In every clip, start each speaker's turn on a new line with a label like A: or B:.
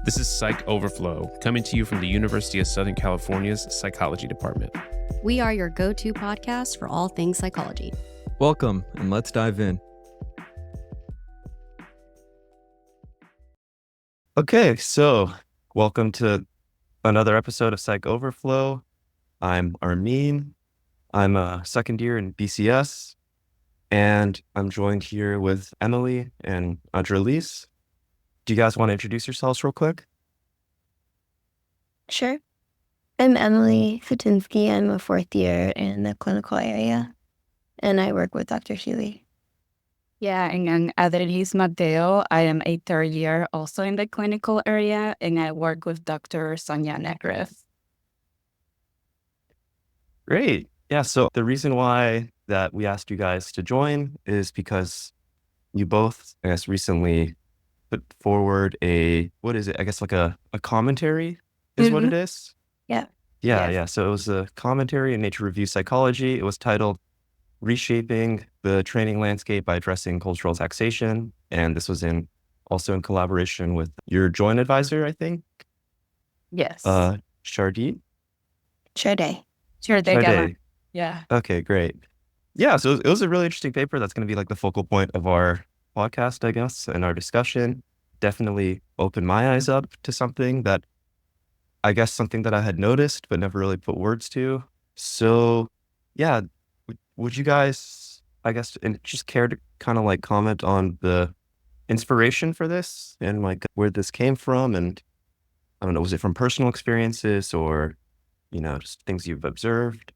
A: This is Psych Overflow, coming to you from the University of Southern California's Psychology Department.
B: We are your go-to podcast for all things psychology.
C: Welcome, and let's dive in.
D: Okay, so welcome to another episode of Psych Overflow. I'm Armin. I'm a second year in BCS, and I'm joined here with Emily and Adrelys. Do you guys want to introduce yourselves real quick?
E: Sure. I'm Emily Satinsky. I'm a fourth year in the clinical area, and I work with Dr. Sheely.
F: Yeah, and I'm Adrelys Mateo. I am a third year also in the clinical area, and I work with Dr. Sonia Negriff.
D: Great. Yeah, so the reason why that we asked you guys to join is because you both, I guess, recently put forward a commentary is what it is?
E: Yeah.
D: Yeah. So it was a commentary in Nature Review Psychology. It was titled Reshaping the Training Landscape by Addressing Cultural Taxation. And this was also in collaboration with your joint advisor, I think.
F: Yes.
D: Chardy?
E: Charday.
F: Charday. Yeah.
D: Okay, great. Yeah, so it was a really interesting paper that's going to be like the focal point of our podcast, I guess, and our discussion. Definitely opened my eyes up to something that I had noticed but never really put words to. So yeah, would you guys, I guess, and just care to kind of like comment on the inspiration for this and like where this came from? And I don't know, was it from personal experiences or, just things you've observed?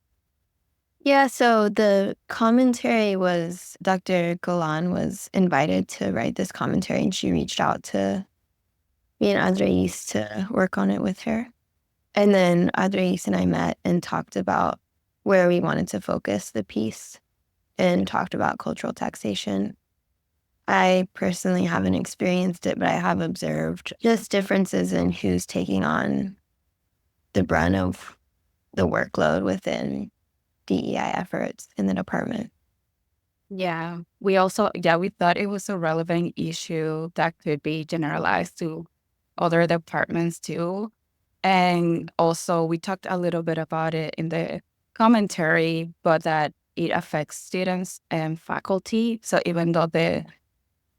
E: Yeah, so the commentary was Dr. Golan was invited to write this commentary, and she reached out to me and Adrelys to work on it with her. And then Adrelys and I met and talked about where we wanted to focus the piece and talked about cultural taxation. I personally haven't experienced it, but I have observed just differences in who's taking on the brunt of the workload within DEI efforts in the department.
F: Yeah. We thought it was a relevant issue that could be generalized to other departments too. And also we talked a little bit about it in the commentary, but that it affects students and faculty. So even though the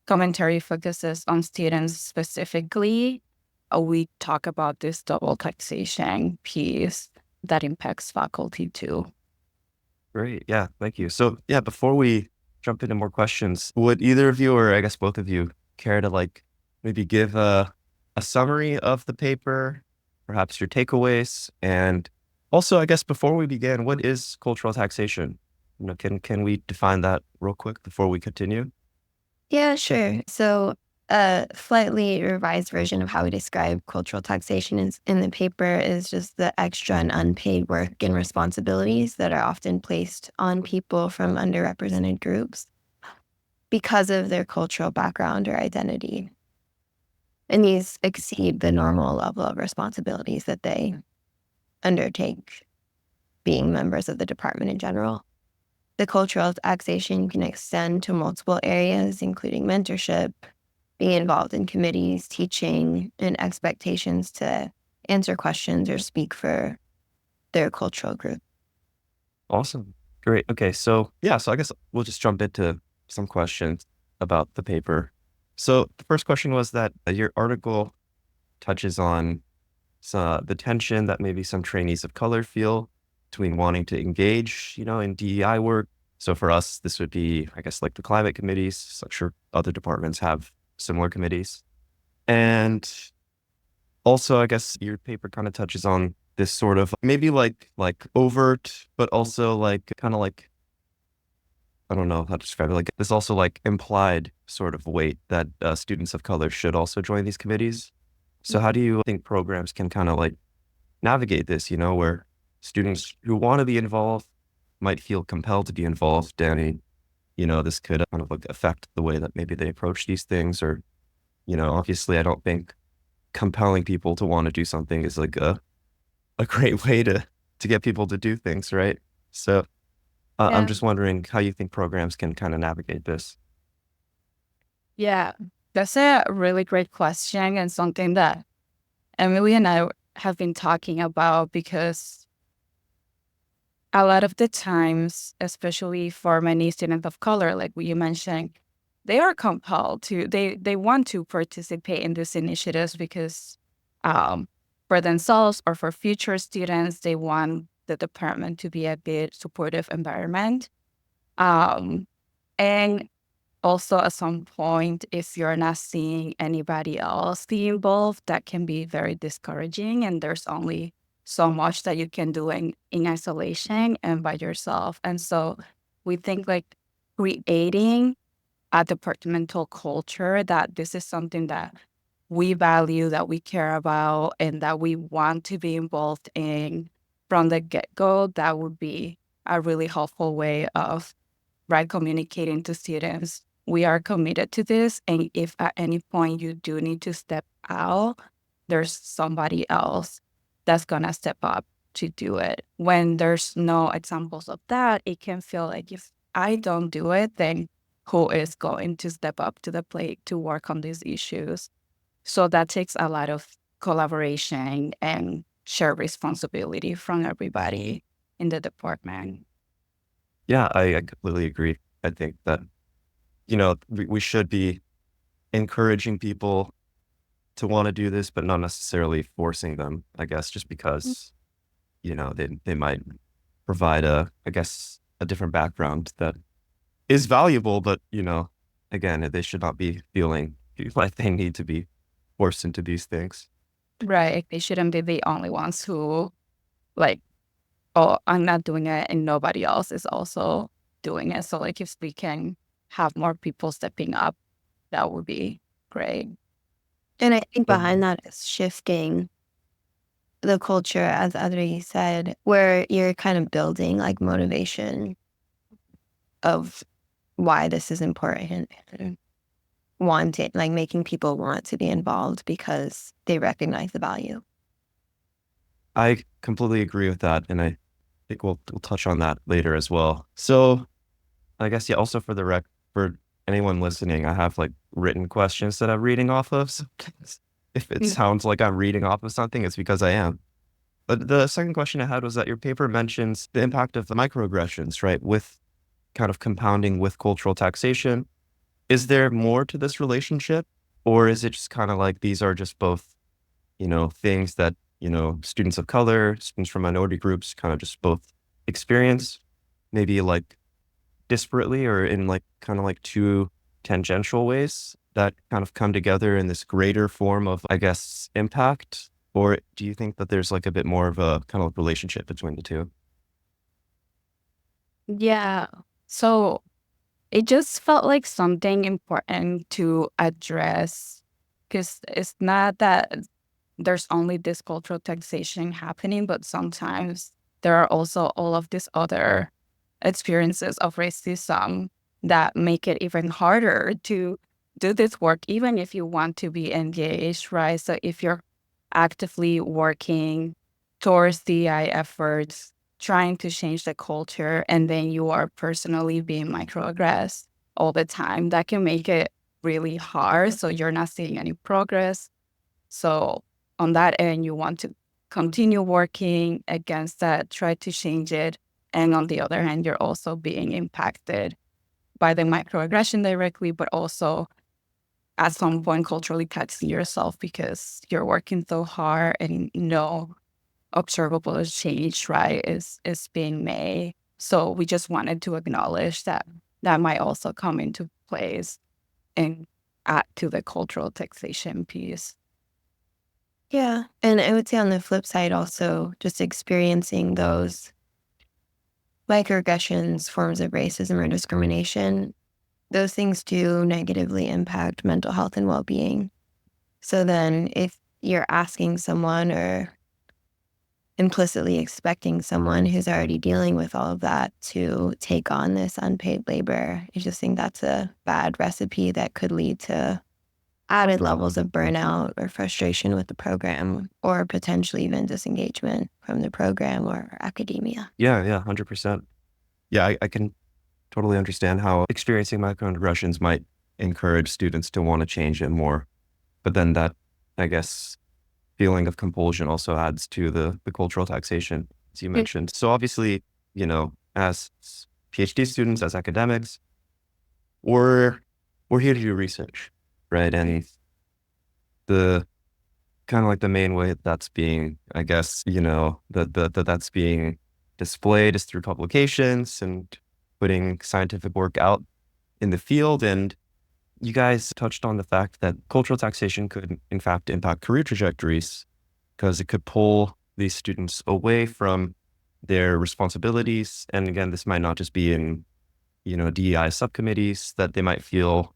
F: commentary focuses on students specifically, we talk about this double taxation piece that impacts faculty too.
D: Great. Yeah, thank you. So yeah, before we jump into more questions, would either of you, or I guess both of you, care to like maybe give a summary of the paper, perhaps your takeaways? And also, I guess before we begin, what is cultural taxation? Can we define that real quick before we continue?
E: Yeah, sure. So a slightly revised version of how we describe cultural taxation in the paper is just the extra and unpaid work and responsibilities that are often placed on people from underrepresented groups because of their cultural background or identity. And these exceed the normal level of responsibilities that they undertake being members of the department in general. The cultural taxation can extend to multiple areas, including mentorship, being involved in committees, teaching, and expectations to answer questions or speak for their cultural group.
D: Awesome. Great. Okay. So I guess we'll just jump into some questions about the paper. So the first question was that your article touches on the tension that maybe some trainees of color feel between wanting to engage, in DEI work. So for us, this would be, I guess, like the climate committees. So I'm sure other departments have similar committees. And also, I guess your paper kind of touches on this sort of maybe like overt, but also like kind of like, I don't know how to describe it. Like this also like implied sort of weight that students of color should also join these committees. So how do you think programs can kind of like navigate this, where students who want to be involved might feel compelled to be involved, and this could kind of like affect the way that maybe they approach these things, or, obviously I don't think compelling people to want to do something is like a great way to get people to do things, right? So I'm just wondering how you think programs can kind of navigate this.
F: Yeah, that's a really great question and something that Emily and I have been talking about, because a lot of the times, especially for many students of color, like you mentioned, they are compelled to, they want to participate in these initiatives because for themselves or for future students, they want the department to be a good supportive environment. And also at some point, if you're not seeing anybody else be involved, that can be very discouraging. And there's only so much that you can do in isolation and by yourself. And so we think like creating a departmental culture that this is something that we value, that we care about, and that we want to be involved in from the get-go, that would be a really helpful way of communicating to students. We are committed to this, and if at any point you do need to step out, there's somebody else that's gonna step up to do it. When there's no examples of that, it can feel like if I don't do it, then who is going to step up to the plate to work on these issues? So that takes a lot of collaboration and shared responsibility from everybody in the department.
D: Yeah, I completely agree. I think that, we should be encouraging people to want to do this, but not necessarily forcing them, I guess, just because, they might provide I guess, a different background that is valuable, but, again, they should not be feeling like they need to be forced into these things.
F: Right. They shouldn't be the only ones who like, oh, I'm not doing it and nobody else is also doing it. So like if we can have more people stepping up, that would be great.
E: And I think behind that is shifting the culture, as Adrelys said, where you're kind of building like motivation of why this is important and wanting, like making people want to be involved because they recognize the value.
D: I completely agree with that, and I think we'll touch on that later as well. So, I guess also for for anyone listening, I have like written questions that I'm reading off of. So if it sounds like I'm reading off of something, it's because I am. But the second question I had was that your paper mentions the impact of the microaggressions, right, with kind of compounding with cultural taxation. Is there more to this relationship, or is it just kind of like these are just both, things that, students of color, students from minority groups kind of just both experience, maybe like disparately or in like kind of like two tangential ways that kind of come together in this greater form of, I guess, impact? Or do you think that there's like a bit more of a kind of relationship between the two?
F: Yeah. So it just felt like something important to address, because it's not that there's only this cultural taxation happening, but sometimes there are also all of these other experiences of racism that make it even harder to do this work, even if you want to be engaged, right? So if you're actively working towards DEI efforts, trying to change the culture, and then you are personally being microaggressed all the time, that can make it really hard. So you're not seeing any progress. So on that end, you want to continue working against that, try to change it. And on the other hand, you're also being impacted by the microaggression directly, but also at some point culturally taxing yourself because you're working so hard and no observable change, right, is being made. So we just wanted to acknowledge that that might also come into place and add to the cultural taxation piece.
E: Yeah. And I would say on the flip side, also just experiencing those microaggressions, forms of racism or discrimination, those things do negatively impact mental health and well-being. So then if you're asking someone or implicitly expecting someone who's already dealing with all of that to take on this unpaid labor, I just think that's a bad recipe that could lead to added levels of burnout or frustration with the program, or potentially even disengagement from the program or academia.
D: Yeah, 100%. Yeah, I can totally understand how experiencing microaggressions might encourage students to want to change it more. But then that, I guess, feeling of compulsion also adds to the cultural taxation, as you mentioned. So obviously, as PhD students, as academics, we're here to do research, right? And the kind of like the main way that's being, I guess, that's being displayed is through publications and putting scientific work out in the field. And you guys touched on the fact that cultural taxation could, in fact, impact career trajectories because it could pull these students away from their responsibilities. And again, this might not just be in, DEI subcommittees that they might feel,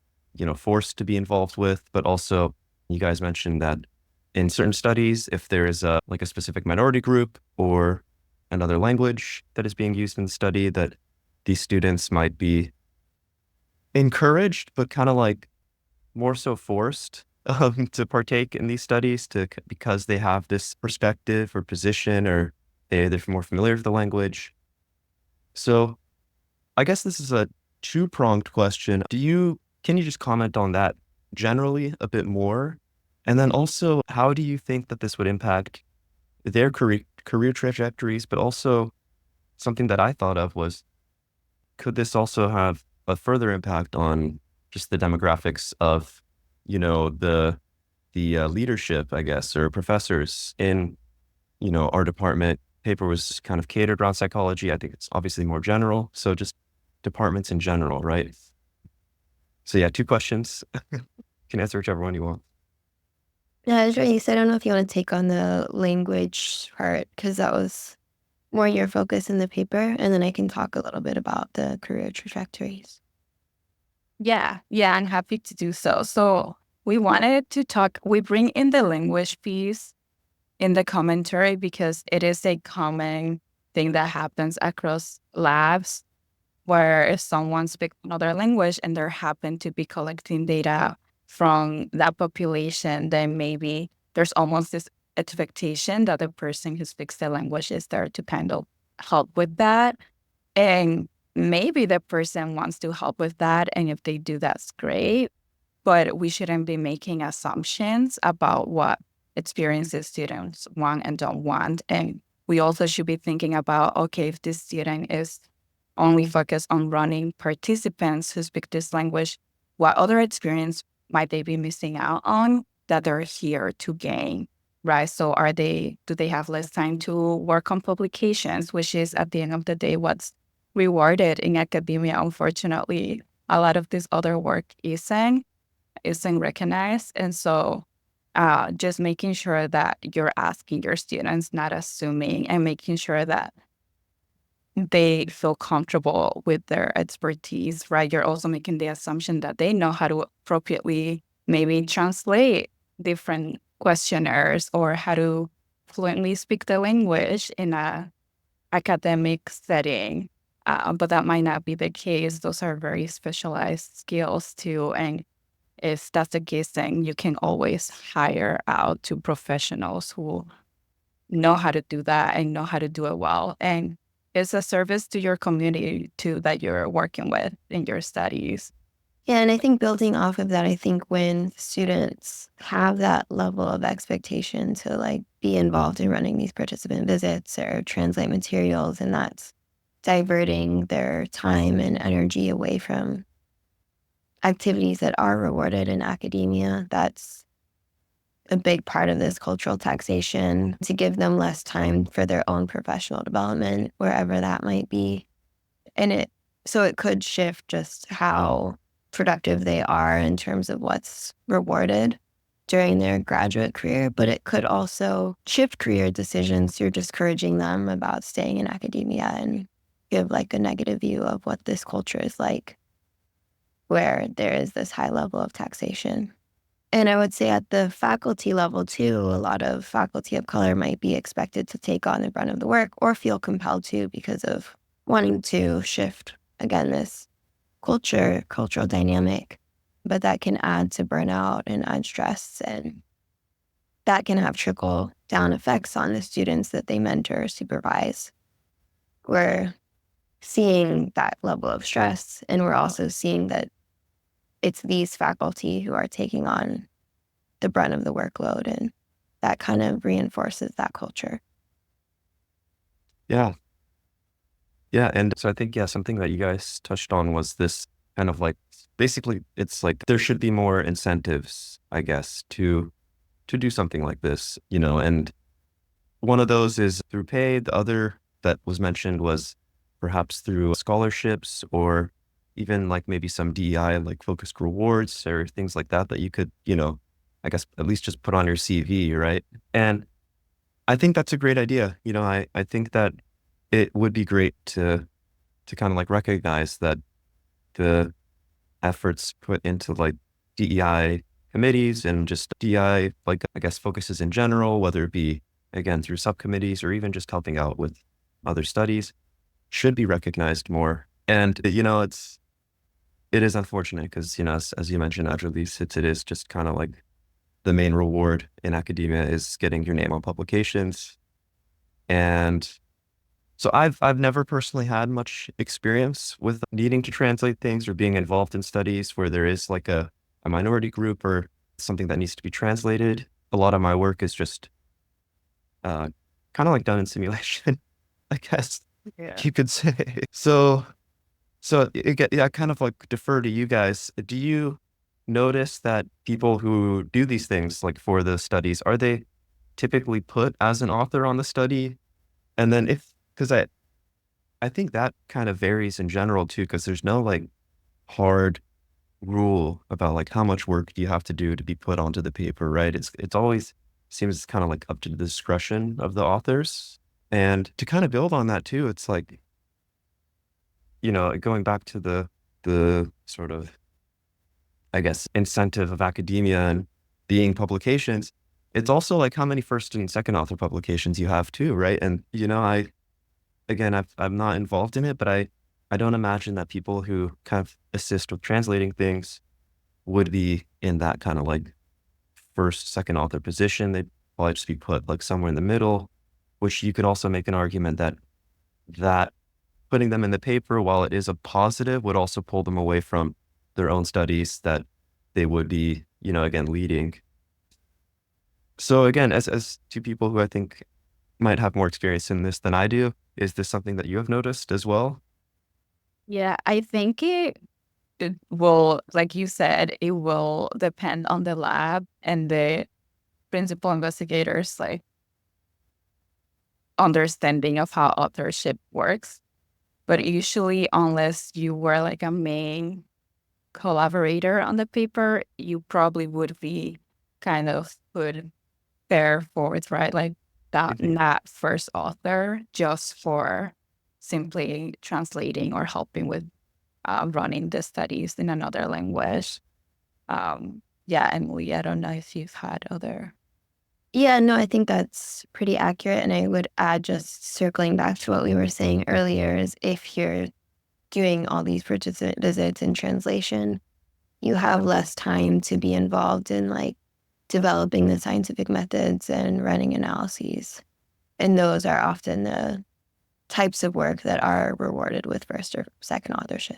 D: forced to be involved with, but also you guys mentioned that in certain studies, if there is a specific minority group or another language that is being used in the study, that these students might be encouraged, but kind of like more so forced to partake in these studies because they have this perspective or position, or they're more familiar with the language. So I guess this is a two-pronged question. Can you just comment on that generally a bit more? And then also, how do you think that this would impact their career trajectories? But also something that I thought of was, could this also have a further impact on just the demographics of, the leadership, I guess, or professors in, our department? Paper was kind of catered around psychology. I think it's obviously more general. So just departments in general, right? So yeah, two questions. You can answer whichever one you want.
E: Yeah, Adrelys, I don't know if you want to take on the language part, because that was more your focus in the paper, and then I can talk a little bit about the career trajectories.
F: Yeah, I'm happy to do so. So we wanted to we bring in the language piece in the commentary because it is a common thing that happens across labs, where if someone speaks another language and they happen to be collecting data from that population, then maybe there's almost this expectation that the person who speaks the language is there to kind of help with that. And maybe the person wants to help with that. And if they do, that's great. But we shouldn't be making assumptions about what experiences students want and don't want. And we also should be thinking about, okay, if this student is only focused on running participants who speak this language, what other experience might they be missing out on that they're here to gain, right? So do they have less time to work on publications, which is at the end of the day what's rewarded in academia? Unfortunately, a lot of this other work isn't recognized. And so just making sure that you're asking your students, not assuming, and making sure that they feel comfortable with their expertise, right? You're also making the assumption that they know how to appropriately maybe translate different questionnaires or how to fluently speak the language in a academic setting. But that might not be the case. Those are very specialized skills too. And if that's the case, then you can always hire out to professionals who know how to do that and know how to do it well. And it's a service to your community too that you're working with in your studies.
E: Yeah, and I think building off of that, I think when students have that level of expectation to be involved in running these participant visits or translate materials, and that's diverting their time and energy away from activities that are rewarded in academia, that's a big part of this cultural taxation, to give them less time for their own professional development, wherever that might be. And so it could shift just how productive they are in terms of what's rewarded during their graduate career, but it could also shift career decisions through discouraging them about staying in academia and give a negative view of what this culture is like, where there is this high level of taxation. And I would say at the faculty level too, a lot of faculty of color might be expected to take on the brunt of the work or feel compelled to because of wanting to shift, again, this cultural dynamic. But that can add to burnout and add stress, and that can have trickle down effects on the students that they mentor or supervise. We're seeing that level of stress, and we're also seeing that it's these faculty who are taking on the brunt of the workload, and that kind of reinforces that culture.
D: Yeah. Yeah. And so I think, yeah, something that you guys touched on was this kind of like, basically, it's like there should be more incentives, I guess, to do something like this, and one of those is through pay. The other that was mentioned was perhaps through scholarships or even like maybe some DEI, like focused rewards or things like that you could, I guess at least just put on your CV, right? And I think that's a great idea. I think that it would be great to kind of like recognize that the efforts put into like DEI committees and just DEI, like I guess focuses in general, whether it be again through subcommittees or even just helping out with other studies, should be recognized more. And it is unfortunate because as you mentioned, Adrelys, it is just kind of like the main reward in academia is getting your name on publications. And so I've never personally had much experience with needing to translate things or being involved in studies where there is like a minority group or something that needs to be translated. A lot of my work is just kind of like done in simulation, I guess
F: Yeah.
D: you could say. I kind of like defer to you guys. Do you notice that people who do these things like for the studies, are they typically put as an author on the study? And then because I think that kind of varies in general too, because there's no like hard rule about like how much work do you have to do to be put onto the paper, right? It's always seems kind of like up to the discretion of the authors. And to kind of build on that too, it's like, going back to the sort of, I guess, incentive of academia and being publications, it's also like how many first and second author publications you have too, right? And, I'm not involved in it, but I don't imagine that people who kind of assist with translating things would be in that kind of like first, second author position. They'd probably just be put like somewhere in the middle, which you could also make an argument that putting them in the paper, while it is a positive, would also pull them away from their own studies that they would be, again, leading. So again, as two people who I think might have more experience in this than I do, is this something that you have noticed as well?
F: Yeah, I think it will, like you said, it will depend on the lab and the principal investigators, like understanding of how authorship works. But usually, unless you were like a main collaborator on the paper, you probably would be kind of put there forward, right? Like that, not first author, just for simply translating or helping with running the studies in another language. Yeah, Emily, I don't know if you've had other.
E: Yeah, no, I think that's pretty accurate. And I would add, just circling back to what we were saying earlier, is if you're doing all these participant visits and translation, you have less time to be involved in like developing the scientific methods and running analyses. And those are often the types of work that are rewarded with first or second authorship.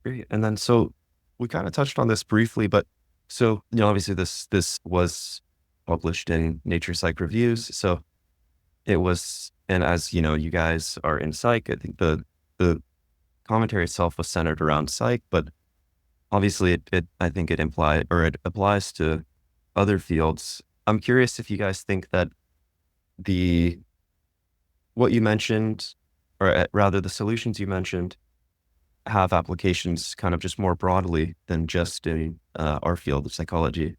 D: Great. And then, so we kind of touched on this briefly, but so, obviously this was published in Nature Psych Reviews. So it was, and as you guys are in psych, I think the commentary itself was centered around psych, but obviously I think it applies to other fields. I'm curious if you guys think that what you mentioned, or rather the solutions you mentioned, have applications kind of just more broadly than just in our field of psychology.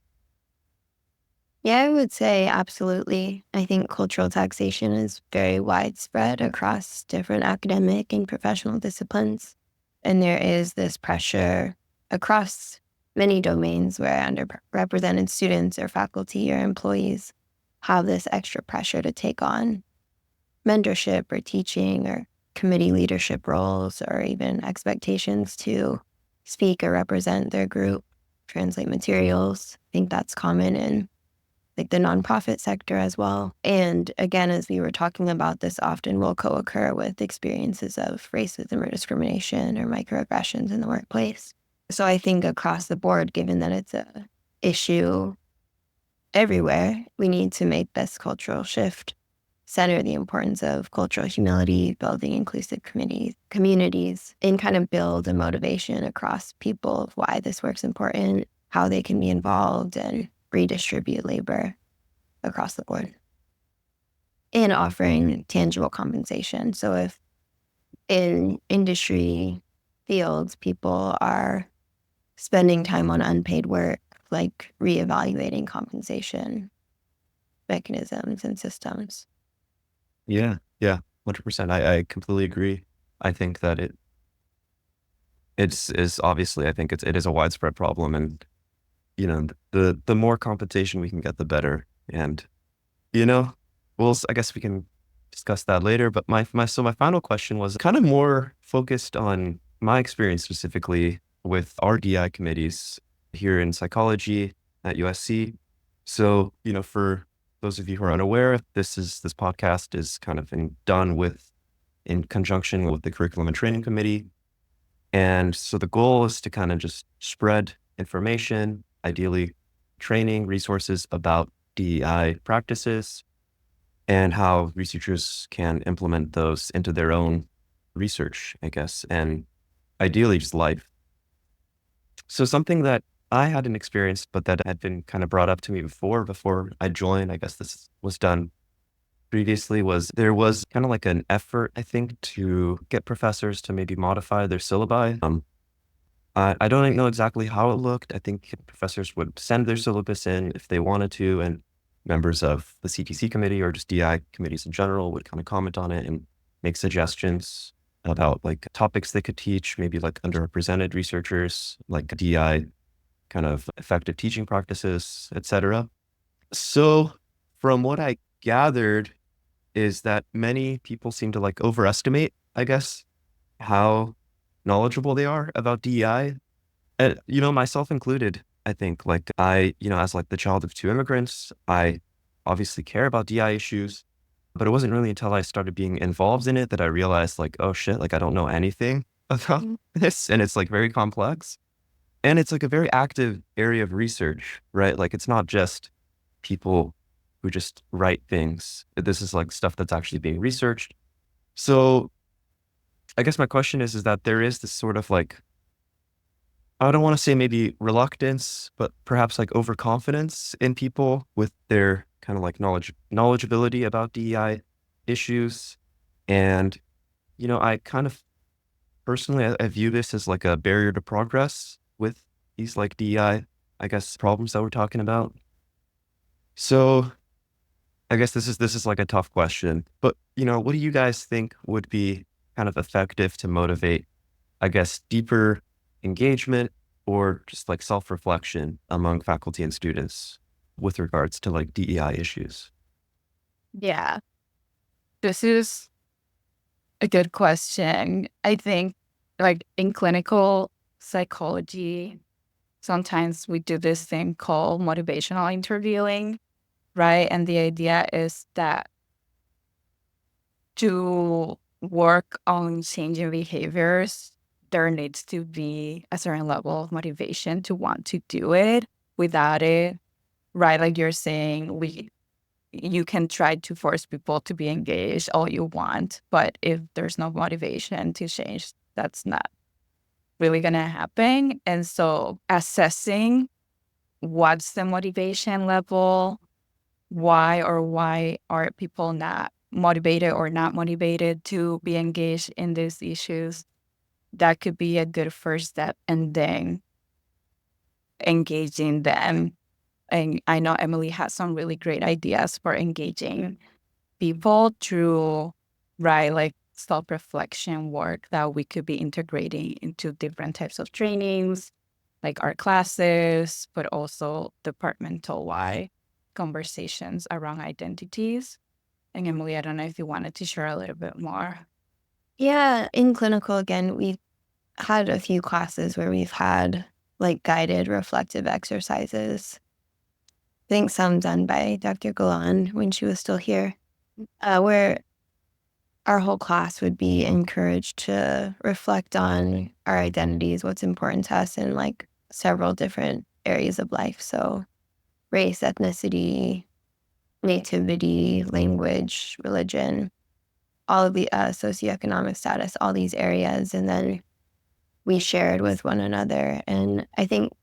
E: Yeah, I would say absolutely. I think cultural taxation is very widespread across different academic and professional disciplines. And there is this pressure across many domains where underrepresented students or faculty or employees have this extra pressure to take on mentorship or teaching or committee leadership roles, or even expectations to speak or represent their group, translate materials. I think that's common in like the nonprofit sector as well. And again, as we were talking about, this often will co-occur with experiences of racism or discrimination or microaggressions in the workplace. So I think across the board, given that it's a issue everywhere, we need to make this cultural shift, center the importance of cultural humility, building inclusive communities, and kind of build a motivation across people of why this work's important, how they can be involved, and redistribute labor across the board. And offering tangible compensation. So if in industry fields, people are spending time on unpaid work, like reevaluating compensation mechanisms and systems.
D: Yeah, 100%. I completely agree. I think that it's is obviously, I think it is a widespread problem, and the more compensation we can get, the better. And I guess we can discuss that later. But my final question was kind of more focused on my experience specifically with our DI committees here in psychology at USC. So, for those of you who are unaware, this podcast is kind of done in conjunction with the Curriculum and Training Committee. And so the goal is to kind of just spread information, ideally training resources about DEI practices and how researchers can implement those into their own research, I guess, and ideally just life. So something that I hadn't experienced, but that had been kind of brought up to me before I joined, I guess this was done previously, was there was kind of like an effort, I think, to get professors to maybe modify their syllabi. I don't know exactly how it looked. I think professors would send their syllabus in if they wanted to, and members of the CTC committee or just DI committees in general would kind of comment on it and make suggestions about like topics they could teach, maybe like underrepresented researchers, like DI kind of effective teaching practices, etc. So from what I gathered is that many people seem to like overestimate, I guess, how knowledgeable they are about DEI. And, myself included, I think, like as like the child of two immigrants, I obviously care about DEI issues, but it wasn't really until I started being involved in it that I realized like, oh shit, like I don't know anything about this. And it's like very complex. And it's like a very active area of research, right? Like it's not just people who just write things. This is like stuff that's actually being researched. So I guess my question is that there is this sort of like, I don't want to say maybe reluctance, but perhaps like overconfidence in people with their kind of like knowledgeability about DEI issues. And, I kind of personally, I view this as like a barrier to progress with these like DEI, I guess, problems that we're talking about. So I guess this is like a tough question, but what do you guys think would be kind of effective to motivate, I guess, deeper engagement or just like self-reflection among faculty and students with regards to like DEI issues?
F: Yeah, this is a good question. I think like in clinical psychology, sometimes we do this thing called motivational interviewing, right? And the idea is that to work on changing behaviors, there needs to be a certain level of motivation to want to do it. Without it, right? Like you're saying, you can try to force people to be engaged all you want, but if there's no motivation to change, that's not really gonna happen. And so assessing what's the motivation level, why are people not motivated or not motivated to be engaged in these issues, that could be a good first step. And then engaging them. And I know Emily has some really great ideas for engaging people through, right, like self-reflection work that we could be integrating into different types of trainings, like our classes, but also departmental-wide conversations around identities. And Emily, I don't know if you wanted to share a little bit more.
E: Yeah, in clinical, again, we've had a few classes where we've had like guided reflective exercises. I think some done by Dr. Galan when she was still here, where our whole class would be encouraged to reflect on our identities, what's important to us in like several different areas of life. So race, ethnicity, nativity, language, religion, all of the socioeconomic status, all these areas. And then we shared with one another. And I think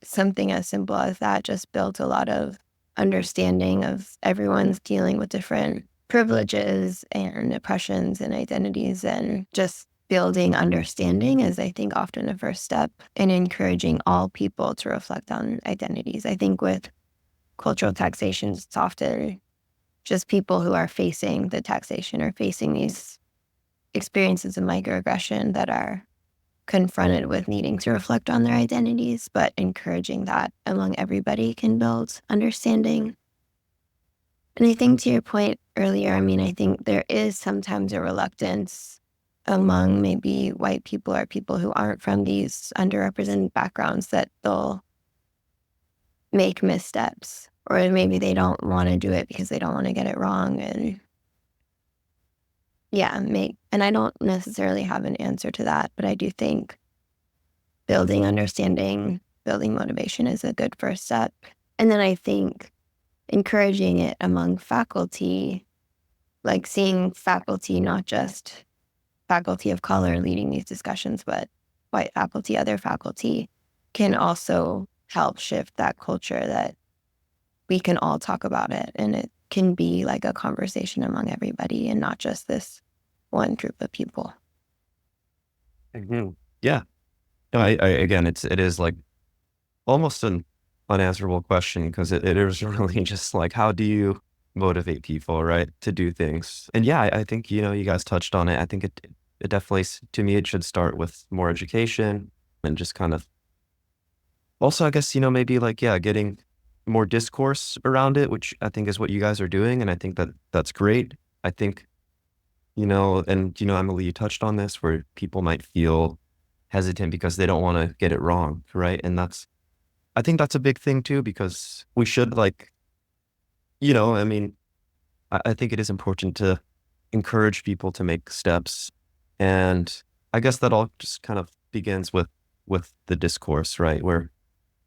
E: something as simple as that just built a lot of understanding of everyone's dealing with different privileges and oppressions and identities, and just building understanding is, I think, often a first step in encouraging all people to reflect on identities. I think with cultural taxation, it's often just people who are facing the taxation or facing these experiences of microaggression that are confronted with needing to reflect on their identities, but encouraging that among everybody can build understanding. And I think to your point earlier, I mean, I think there is sometimes a reluctance among maybe white people or people who aren't from these underrepresented backgrounds that they'll make missteps, or maybe they don't want to do it because they don't want to get it wrong. And and I don't necessarily have an answer to that, but I do think building understanding, building motivation is a good first step. And then I think encouraging it among faculty, like seeing faculty, not just faculty of color leading these discussions, but white faculty, other faculty, can also help shift that culture that we can all talk about it. And it can be like a conversation among everybody and not just this one group of people.
D: Yeah. No, again, it is like almost an unanswerable question, because it is really just like, how do you motivate people, right, to do things? And yeah, I think, you guys touched on it. I think it definitely, to me, it should start with more education and just kind of also, I guess, maybe like, yeah, getting more discourse around it, which I think is what you guys are doing. And I think that that's great. I think, Emily, you touched on this, where people might feel hesitant because they don't want to get it wrong, right? And I think that's a big thing too, because we should I mean, I think it is important to encourage people to make steps. And I guess that all just kind of begins with the discourse, right? Where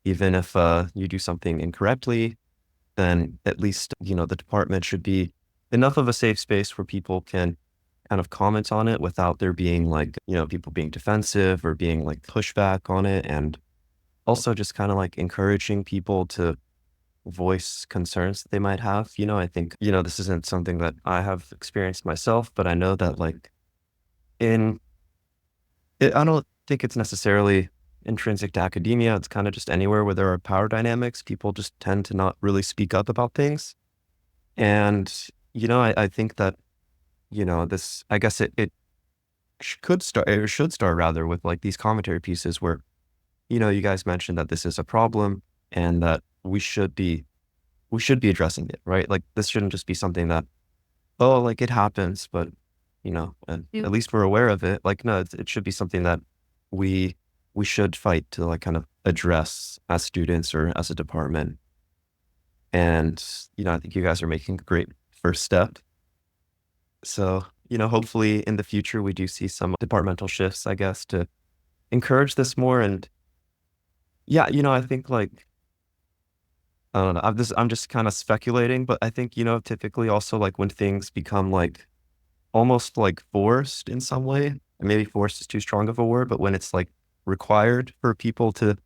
D: even if you do something incorrectly, then at least, the department should be enough of a safe space where people can kind of comment on it without there being like, people being defensive or being like pushback on it. And also just kind of like encouraging people to voice concerns that they might have. I think, this isn't something that I have experienced myself, but I know that like I don't think it's necessarily intrinsic to academia. It's kind of just anywhere where there are power dynamics. People just tend to not really speak up about things. And, I think that, this, I guess it should start rather with like these commentary pieces where, you guys mentioned that this is a problem and that we should be addressing it, right? Like this shouldn't just be something that, oh, like it happens, but, and at least we're aware of it. Like, no, it should be something that we should fight to like kind of address as students or as a department. And, I think you guys are making a great first step. So, hopefully in the future, we do see some departmental shifts, I guess, to encourage this more. And yeah, I think like, I don't know, I'm just kind of speculating, but I think, typically also like when things become like almost like forced in some way, and maybe forced is too strong of a word, but when it's like required for people to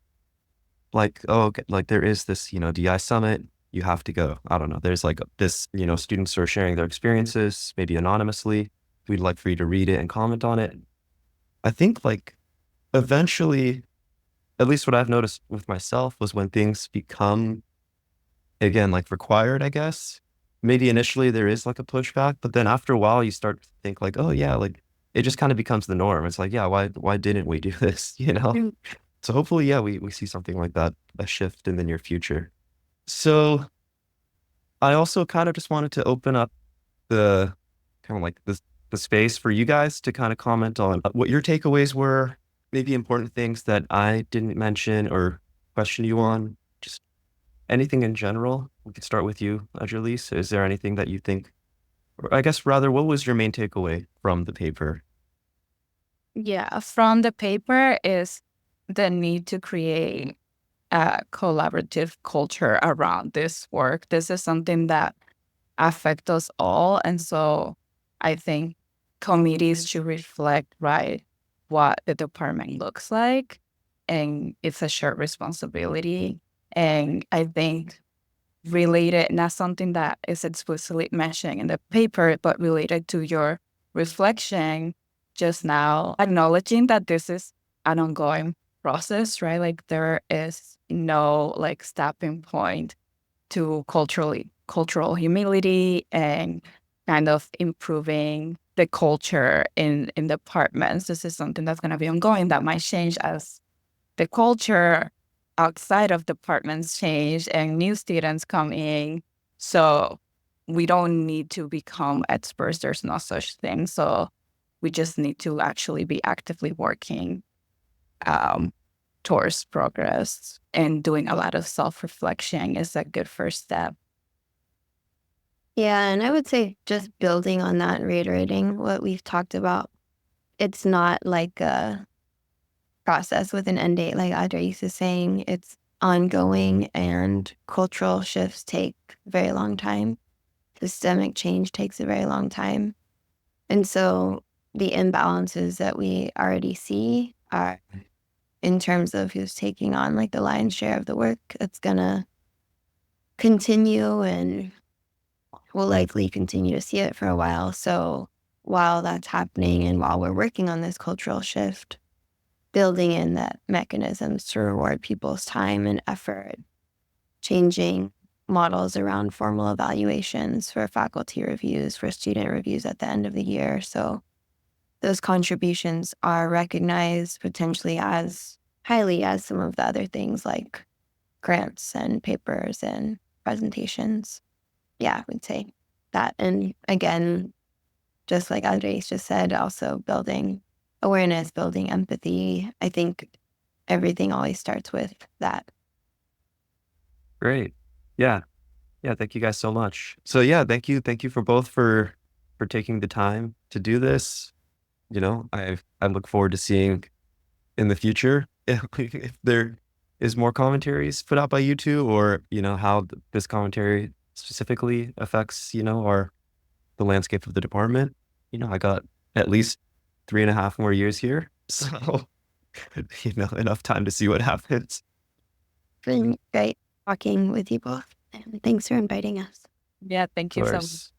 D: like, oh, okay, like there is this, DI summit, you have to go. I don't know. There's like this, students are sharing their experiences, maybe anonymously. We'd like for you to read it and comment on it. I think like eventually, at least what I've noticed with myself was when things become, again, like required, I guess, maybe initially there is like a pushback, but then after a while you start to think like, oh yeah, like it just kind of becomes the norm. It's like, yeah, why didn't we do this? So hopefully, yeah, we see something like that, a shift in the near future. So I also kind of just wanted to open up the kind of like the space for you guys to kind of comment on what your takeaways were, maybe important things that I didn't mention or question you on, just anything in general. We could start with you, Adrelys. Is there anything that you think, or I guess rather, what was your main takeaway from the paper?
F: Yeah, from the paper is the need to create a collaborative culture around this work. This is something that affects us all. And so I think committees should reflect, right, what the department looks like. And it's a shared responsibility. And I think related, not something that is explicitly mentioned in the paper, but related to your reflection just now, acknowledging that this is an ongoing process, right? Like there is no like stopping point to cultural humility and kind of improving the culture in departments. This is something that's going to be ongoing that might change as the culture outside of departments change and new students come in. So we don't need to become experts. There's no such thing. So we just need to actually be actively working towards progress, and doing a lot of self-reflection is a good first step.
E: Yeah, and I would say just building on that, reiterating what we've talked about, it's not like a process with an end date, like Adrelys is saying. It's ongoing, and cultural shifts take a very long time. Systemic change takes a very long time. And so the imbalances that we already see are in terms of who's taking on like the lion's share of the work. It's gonna continue, and we'll likely continue to see it for a while. So while that's happening and while we're working on this cultural shift, building in that mechanisms to reward people's time and effort, changing models around formal evaluations for faculty reviews, for student reviews at the end of the year. So those contributions are recognized potentially as highly as some of the other things like grants and papers and presentations. Yeah, I would say that. And again, just like Adrelys just said, also building awareness, building empathy. I think everything always starts with that.
D: Great. Yeah. Yeah. Thank you guys so much. So yeah, thank you. Thank you for both for taking the time to do this. You know, I look forward to seeing in the future if there is more commentaries put out by you two, or, you know, how this commentary specifically affects, you know, the landscape of the department. You know, I got at least 3.5 more years here. So, you know, enough time to see what happens.
E: Been great talking with you both. And thanks for inviting us.
F: Yeah, thank you so much.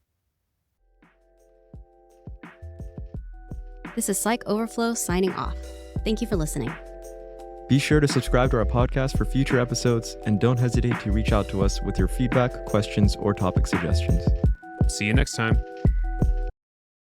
B: This is Psych Overflow signing off. Thank you for listening.
C: Be sure to subscribe to our podcast for future episodes, and don't hesitate to reach out to us with your feedback, questions, or topic suggestions.
A: See you next time.